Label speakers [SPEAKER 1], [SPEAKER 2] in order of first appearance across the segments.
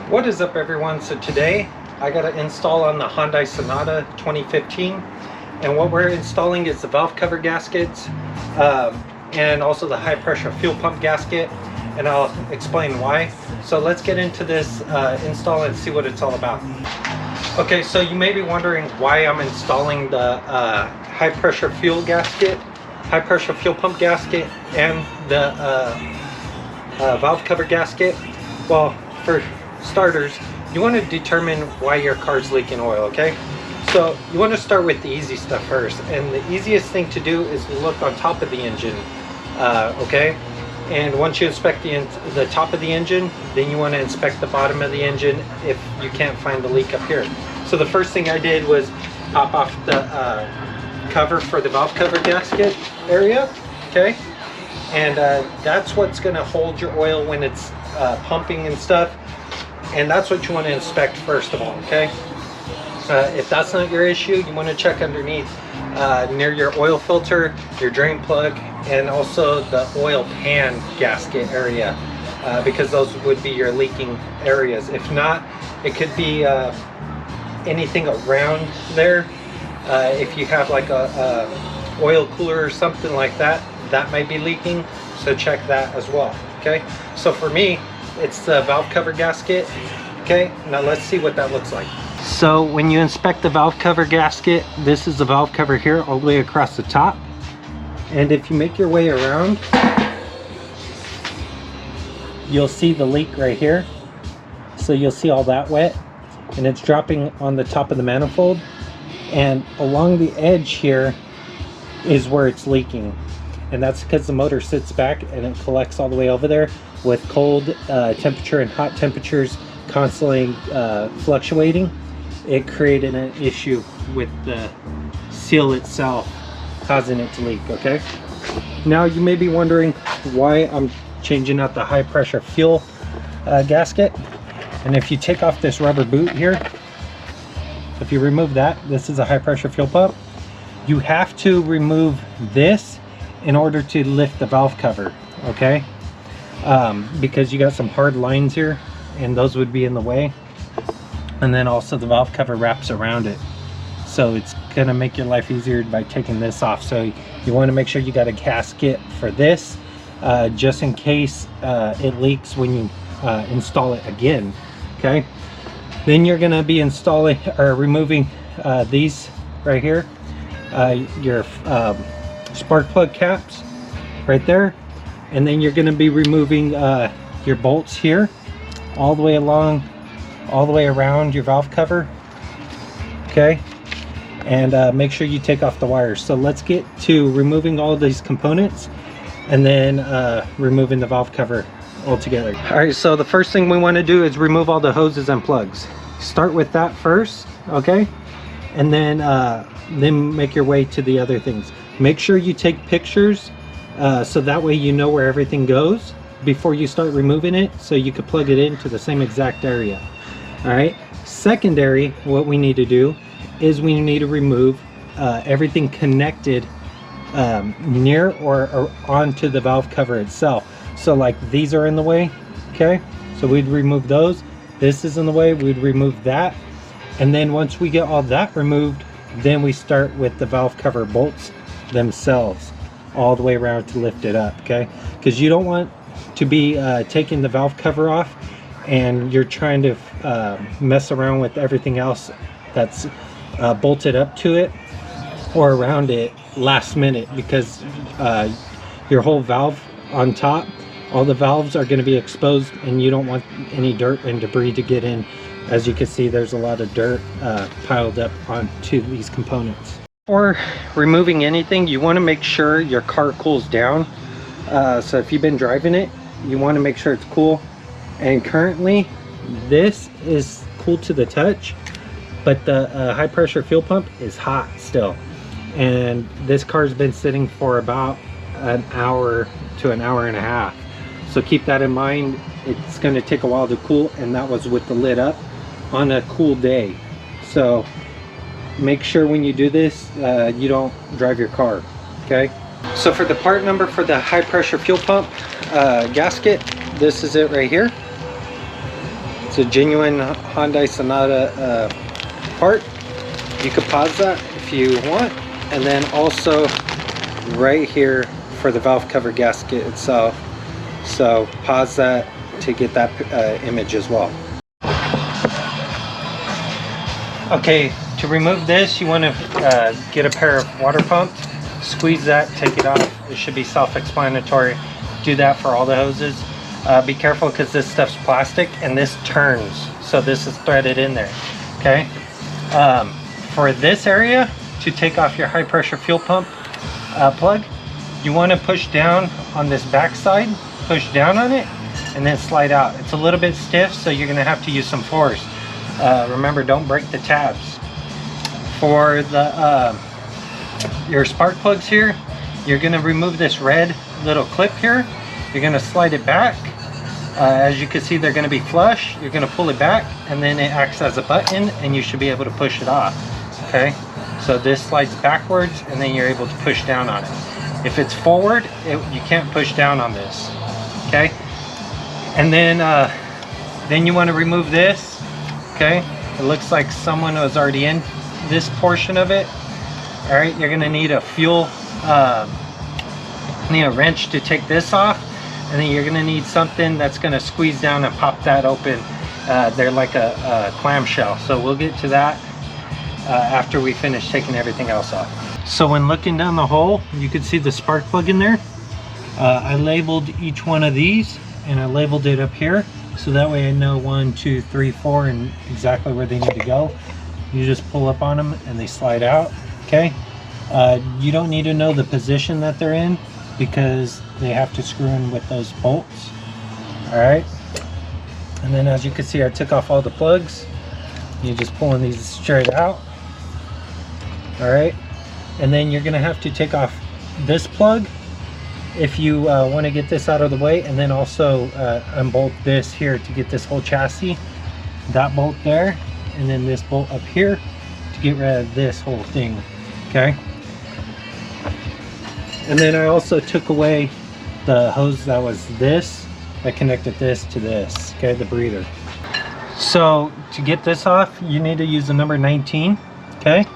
[SPEAKER 1] What is up, everyone? So today I got to install on the Hyundai Sonata 2015, and what we're installing is the valve cover gaskets and also the high pressure fuel pump gasket, and I'll explain why. So let's get into this install and see what it's all about. Okay, so you may be wondering why I'm installing the high pressure fuel pump gasket and the valve cover gasket. Well, for starters, you want to determine why your car's leaking oil. Okay, so you want to start with the easy stuff first, and the easiest thing to do is look on top of the engine. Okay, and once you inspect the top of the engine, then you want to inspect the bottom of the engine if you can't find the leak up here. So the first thing I did was pop off the cover for the valve cover gasket area. Okay, and that's what's going to hold your oil when it's pumping and stuff. And that's what you want to inspect first of all. Okay, if that's not your issue, you want to check underneath near your oil filter, your drain plug, and also the oil pan gasket area, because those would be your leaking areas. If not, it could be anything around there. If you have like a oil cooler or something like that, that might be leaking, so check that as well. Okay, so for me, it's the valve cover gasket. Okay, now let's see what that looks like. So when you inspect the valve cover gasket, this is the valve cover here all the way across the top, and if you make your way around, you'll see the leak right here. So you'll see all that wet, and it's dropping on the top of the manifold, and along the edge here is where it's leaking, and that's because the motor sits back and it collects all the way over there. With cold temperature and hot temperatures constantly fluctuating, it created an issue with the seal itself, causing it to leak. Okay, now you may be wondering why I'm changing out the high pressure fuel gasket. And if you take off this rubber boot here, if you remove that, this is a high pressure fuel pump. You have to remove this in order to lift the valve cover. Okay, because you got some hard lines here, and those would be in the way, and then also the valve cover wraps around it, so it's gonna make your life easier by taking this off. So you want to make sure you got a gasket for this, just in case it leaks when you install it again. Okay, then you're gonna be installing or removing these right here, your spark plug caps right there, and then you're going to be removing your bolts here all the way along, all the way around your valve cover. Okay, and make sure you take off the wires. So let's get to removing all of these components and then removing the valve cover altogether. All right, so the first thing we want to do is remove all the hoses and plugs. Start with that first. Okay, and then make your way to the other things. Make sure you take pictures so that way you know where everything goes before you start removing it, so you could plug it into the same exact area. All right, secondary, what we need to do is we need to remove everything connected near or onto the valve cover itself. So like these are in the way. Okay, so we'd remove those. This is in the way, we'd remove that, and then once we get all that removed, then we start with the valve cover bolts themselves all the way around to lift it up. Okay, because you don't want to be taking the valve cover off and you're trying to mess around with everything else that's bolted up to it or around it last minute, because your whole valve on top, all the valves are going to be exposed, and you don't want any dirt and debris to get in. As you can see, there's a lot of dirt piled up onto these components. Before removing anything, you want to make sure your car cools down. So if you've been driving it, you want to make sure it's cool. And currently, this is cool to the touch, but the high pressure fuel pump is hot still. And this car's been sitting for about an hour to an hour and a half. So keep that in mind. It's going to take a while to cool, and that was with the lid up on a cool day. So make sure when you do this, you don't drive your car. Okay, so for the part number for the high pressure fuel pump gasket, this is it right here. It's a genuine Hyundai Sonata part. You could pause that if you want. And then also right here for the valve cover gasket itself. So pause that to get that image as well. Okay, to remove this, you want to get a pair of water pumps, squeeze that, take it off. It should be self-explanatory. Do that for all the hoses. Be careful because this stuff's plastic and this turns, so this is threaded in there. Okay, for this area, to take off your high pressure fuel pump plug, you want to push down on this back side, push down on it, and then slide out. It's a little bit stiff, so you're going to have to use some force. Remember, don't break the tabs. For the your spark plugs here, you're going to remove this red little clip here. You're going to slide it back. As you can see, they're going to be flush. You're going to pull it back, and then it acts as a button, and you should be able to push it off. Okay, so this slides backwards, and then you're able to push down on it. If it's forward, you can't push down on this. Okay, and then you want to remove this. Okay, it looks like someone was already in this portion of it. All right, you're going to need a wrench to take this off, and then you're going to need something that's going to squeeze down and pop that open. They're like a clamshell, so we'll get to that after we finish taking everything else off. So when looking down the hole, you can see the spark plug in there. I labeled each one of these, and I labeled it up here, so that way I know 1, 2, 3, 4 and exactly where they need to go. You just pull up on them and they slide out. Okay, you don't need to know the position that they're in because they have to screw in with those bolts. All right, and then as you can see, I took off all the plugs. You're just pulling these straight out. All right, and then you're gonna have to take off this plug if you want to get this out of the way, and then also unbolt this here to get this whole chassis, that bolt there, and then this bolt up here to get rid of this whole thing. Okay, and then I also took away the hose that was this, that connected this to this, okay, the breather. So to get this off, you need to use the number 19, okay,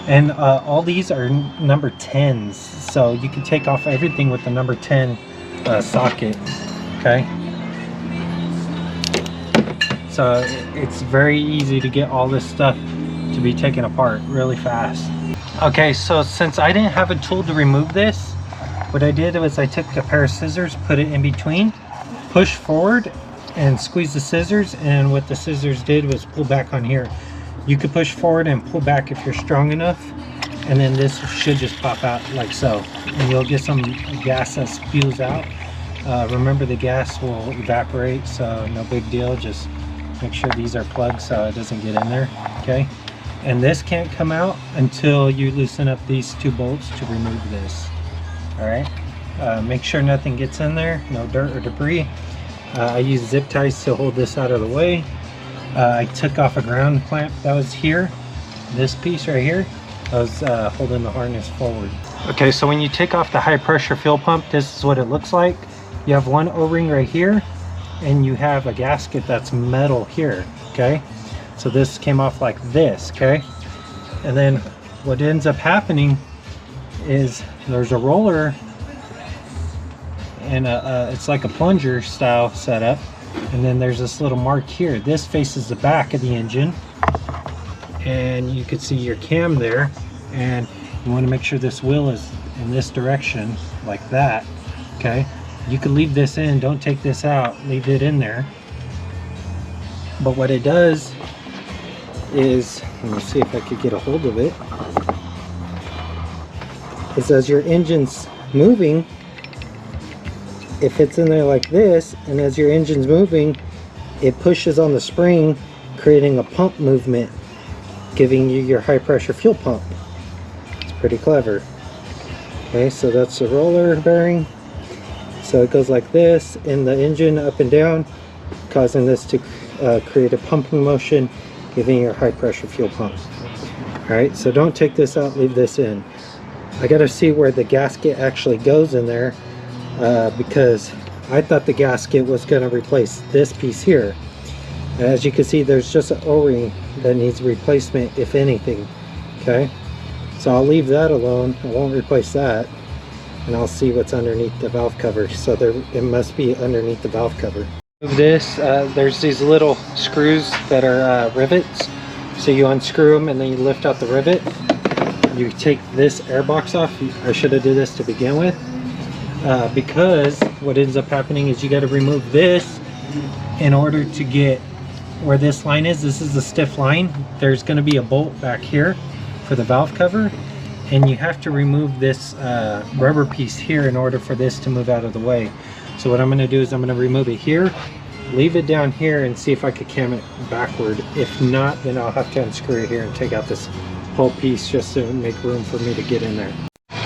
[SPEAKER 1] and all these are number 10s, so you can take off everything with the number 10 socket. Okay, so it's very easy to get all this stuff to be taken apart really fast. Okay, so since I didn't have a tool to remove this, what I did was I took a pair of scissors, put it in between, push forward and squeeze the scissors, and what the scissors did was pull back on here. You could push forward and pull back if you're strong enough, and then this should just pop out like so, and you'll get some gas that spews out. Remember, the gas will evaporate, so no big deal. Just make sure these are plugged so it doesn't get in there. Okay, and this can't come out until you loosen up these two bolts to remove this. All right, make sure nothing gets in there, no dirt or debris. I use zip ties to hold this out of the way. I took off a ground clamp that was here, this piece right here. I was holding the harness forward. Okay, so when you take off the high pressure fuel pump, this is what it looks like. You have one O-ring right here, and you have a gasket that's metal here. Okay, so this came off like this. Okay, and then what ends up happening is there's a roller, and it's like a plunger style setup, and then there's this little mark here. This faces the back of the engine, and you can see your cam there, and you want to make sure this wheel is in this direction like that. Okay, you can leave this in, don't take this out, leave it in there. But what it does is, let me see if I could get a hold of it, is as your engine's moving, it fits in there like this, and as your engine's moving, it pushes on the spring, creating a pump movement, giving you your high pressure fuel pump. It's pretty clever. Okay, so that's the roller bearing. So it goes like this in the engine, up and down, causing this to create a pumping motion, giving you a high pressure fuel pump. Alright, so don't take this out, leave this in. I gotta see where the gasket actually goes in there, because I thought the gasket was going to replace this piece here. As you can see, there's just an O-ring that needs replacement, if anything. Okay, so I'll leave that alone. I won't replace that, and I'll see what's underneath the valve cover. So it must be underneath the valve cover. This there's these little screws that are rivets. So you unscrew them and then you lift out the rivet. You take this air box off. I should have did this to begin with, because what ends up happening is you got to remove this in order to get where this line is. This is the stiff line. There's going to be a bolt back here for the valve cover, and you have to remove this rubber piece here in order for this to move out of the way. So what I'm going to do is I'm going to remove it here, leave it down here, and see if I could cam it backward. If not, then I'll have to unscrew it here and take out this whole piece just to make room for me to get in there.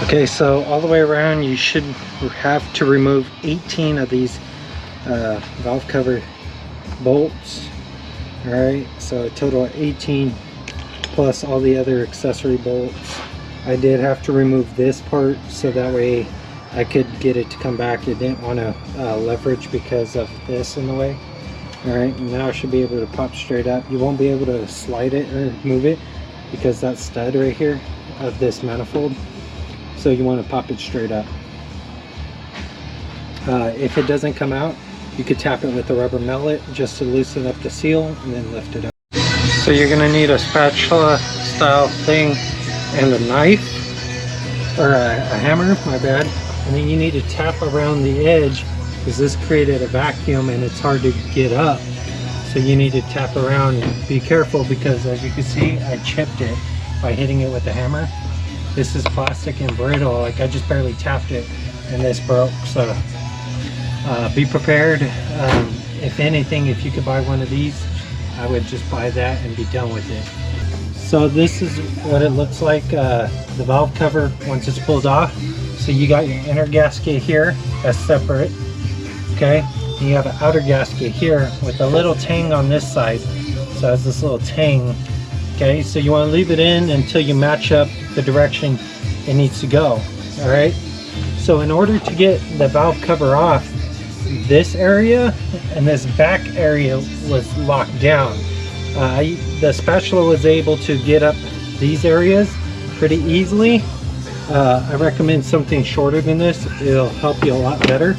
[SPEAKER 1] Okay, so all the way around you should have to remove 18 of these valve cover bolts. Alright, so a total of 18 plus all the other accessory bolts. I did have to remove this part so that way I could get it to come back. I didn't want to leverage because of this in the way. Alright, now I should be able to pop straight up. You won't be able to slide it or move it because that stud right here of this manifold. So you want to pop it straight up. If it doesn't come out, you could tap it with a rubber mallet just to loosen up the seal and then lift it up. So you're going to need a spatula style thing and a knife, or a hammer, my bad. And then you need to tap around the edge because this created a vacuum and it's hard to get up. So you need to tap around and be careful because as you can see, I chipped it by hitting it with the hammer. This is plastic and brittle, like I just barely tapped it and this broke. So be prepared. If anything, if you could buy one of these, I would just buy that and be done with it. So this is what it looks like, the valve cover once it's pulled off. So you got your inner gasket here, that's separate, okay? And you have an outer gasket here with a little tang on this side. So it has this little tang, okay? So you want to leave it in until you match up the direction it needs to go, all right? So in order to get the valve cover off, this area and this back area was locked down. The spatula was able to get up these areas pretty easily. I recommend something shorter than this. It'll help you a lot better.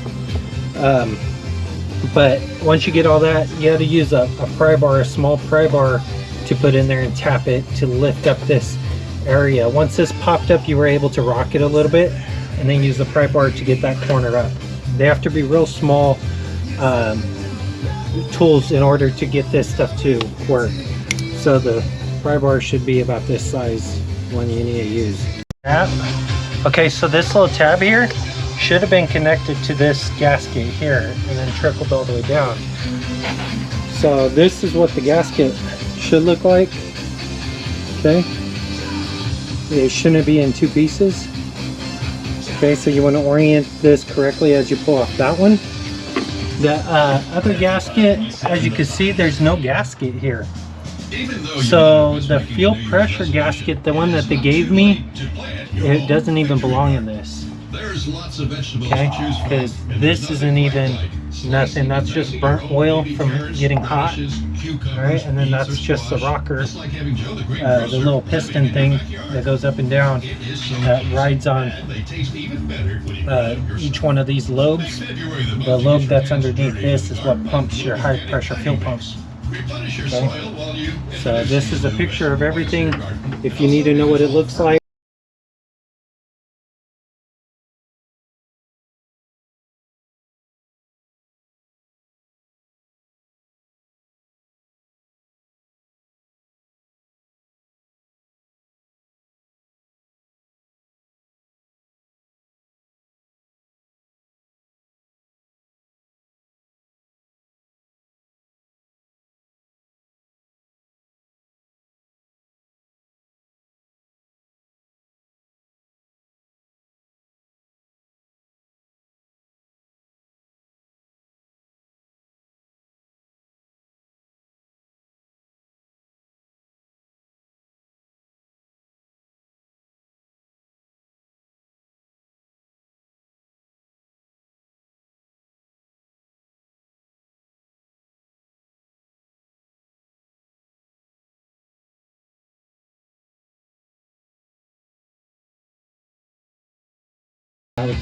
[SPEAKER 1] But once you get all that, you got to use a pry bar, a small pry bar to put in there and tap it to lift up this area. Once this popped up, you were able to rock it a little bit and then use the pry bar to get that corner up. They have to be real small tools in order to get this stuff to work. So the pry bar should be about this size when you need to use. Tab. Okay, so this little tab here should have been connected to this gasket here and then trickled all the way down. So this is what the gasket should look like. Okay, it shouldn't be in two pieces. Okay, so you want to orient this correctly as you pull off that one. The other gasket, as you can see, there's no gasket here. So the fuel pressure gasket, the one that they gave me, it doesn't even belong in this. Okay, because this isn't even nothing. That's just burnt oil from getting hot. All right, and then that's just the rocker, the little piston thing that goes up and down that rides on each one of these lobes. The lobe that's underneath this is what pumps your high pressure fuel pumps. Okay? So this is a picture of everything. If you need to know what it looks like,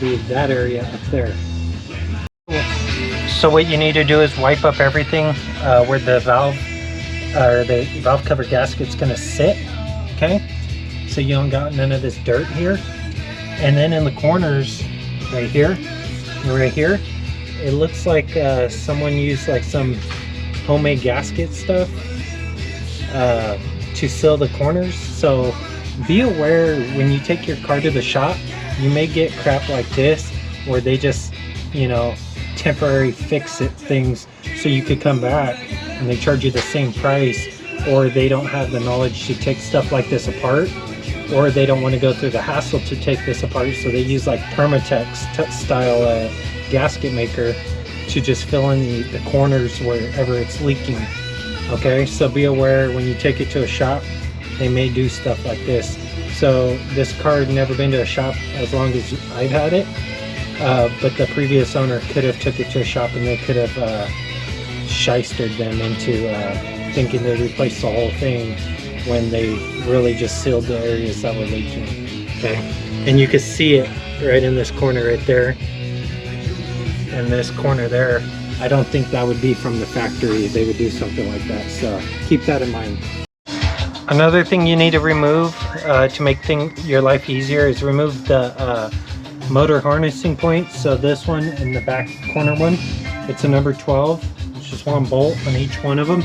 [SPEAKER 1] would be that area up there. So what you need to do is wipe up everything where the valve or the valve cover gasket's gonna sit, okay? So you don't got none of this dirt here. And then in the corners, right here, and right here, it looks like someone used like some homemade gasket stuff to seal the corners. So be aware when you take your car to the shop, you may get crap like this where they just, you know, temporary fix it things so you could come back and they charge you the same price, or they don't have the knowledge to take stuff like this apart, or they don't want to go through the hassle to take this apart, so they use like Permatex style gasket maker to just fill in the corners wherever it's leaking. Okay, so be aware when you take it to a shop, they may do stuff like this. So this car had never been to a shop as long as I've had it, but the previous owner could have took it to a shop and they could have shystered them into thinking they replaced the whole thing when they really just sealed the areas that were leaking. Okay, and you can see it right in this corner right there, and this corner there. I don't think that would be from the factory. They would do something like that, so keep that in mind. Another thing you need to remove to make your life easier is remove the motor harnessing points. So this one and the back corner one, it's a number 12. It's just one bolt on each one of them.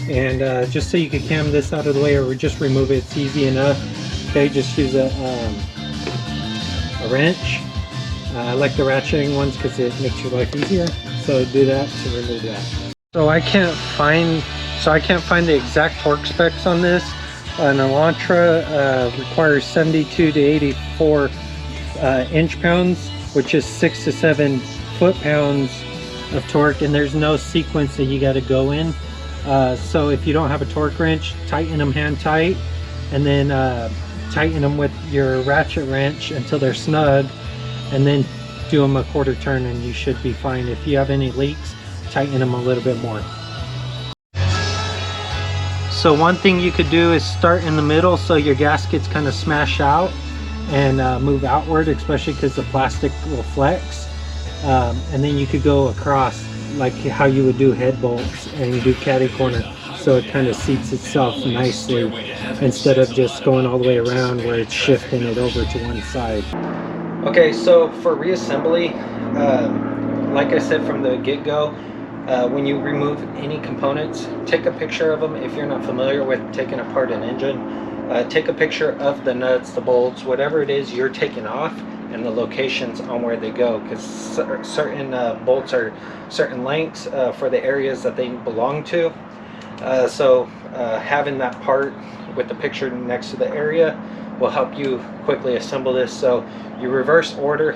[SPEAKER 1] And just so you can cam this out of the way or just remove it, it's easy enough. Okay, just use a wrench. I like the ratcheting ones because it makes your life easier. So do that to remove that. So I can't find the exact torque specs on this. An Elantra requires 72 to 84 inch-pounds, which is 6 to 7 foot-pounds of torque, and there's no sequence that you got to go in. So if you don't have a torque wrench, tighten them hand tight, and then tighten them with your ratchet wrench until they're snug, and then do them a quarter turn and you should be fine. If you have any leaks, tighten them a little bit more. So one thing you could do is start in the middle so your gaskets kind of smash out and move outward, especially because the plastic will flex. And then you could go across like how you would do head bolts and you do caddy corner, so it kind of seats itself nicely instead of just going all the way around where it's shifting it over to one side. Okay, so for reassembly, like I said from the get-go, when you remove any components, take a picture of them. If you're not familiar with taking apart an engine, take a picture of the nuts, the bolts, whatever it is you're taking off, and the locations on where they go, because certain bolts are certain lengths for the areas that they belong to. So having that part with the picture next to the area will help you quickly assemble this. So you reverse order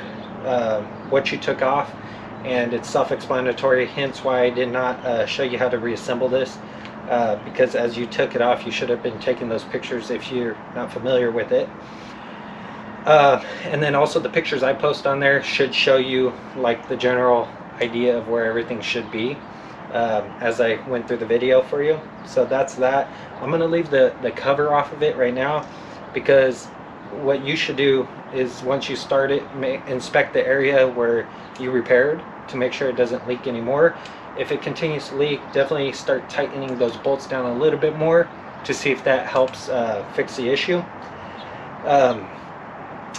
[SPEAKER 1] what you took off, and it's self-explanatory, hence why I did not show you how to reassemble this, because as you took it off, you should have been taking those pictures if you're not familiar with it. And then also the pictures I post on there should show you like the general idea of where everything should be as I went through the video for you. So that's that. I'm going to leave the cover off of it right now, because what you should do is once you start it, inspect the area where you repaired to make sure it doesn't leak anymore. If it continues to leak, definitely start tightening those bolts down a little bit more to see if that helps fix the issue.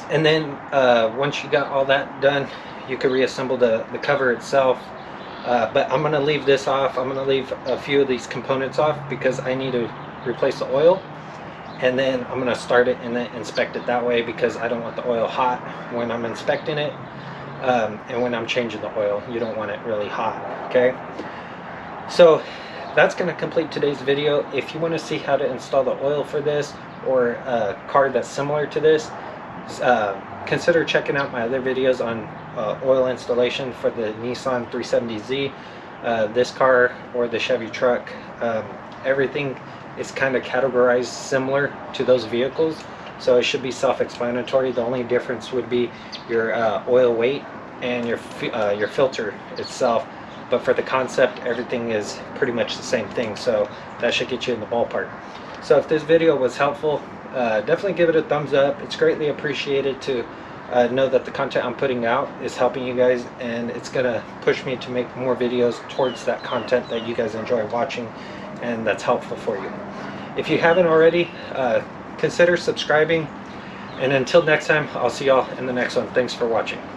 [SPEAKER 1] And then once you got all that done, you can reassemble the cover itself. But I'm going to leave this off. I'm going to leave a few of these components off because I need to replace the oil. And then I'm going to start it and then inspect it that way, because I don't want the oil hot when I'm inspecting it. And when I'm changing the oil, you don't want it really hot. Okay, so that's going to complete today's video. If you want to see how to install the oil for this, or a car that's similar to this, consider checking out my other videos on oil installation for the Nissan 370Z, this car, or the Chevy truck. Everything is kind of categorized similar to those vehicles, so it should be self-explanatory. The only difference would be your oil weight and your filter itself, but for the concept, everything is pretty much the same thing, so that should get you in the ballpark. So if this video was helpful, definitely give it a thumbs up. It's greatly appreciated to know that the content I'm putting out is helping you guys, and it's gonna push me to make more videos towards that content that you guys enjoy watching and that's helpful for you. If you haven't already, consider subscribing, and until next time, I'll see y'all in the next one. Thanks for watching.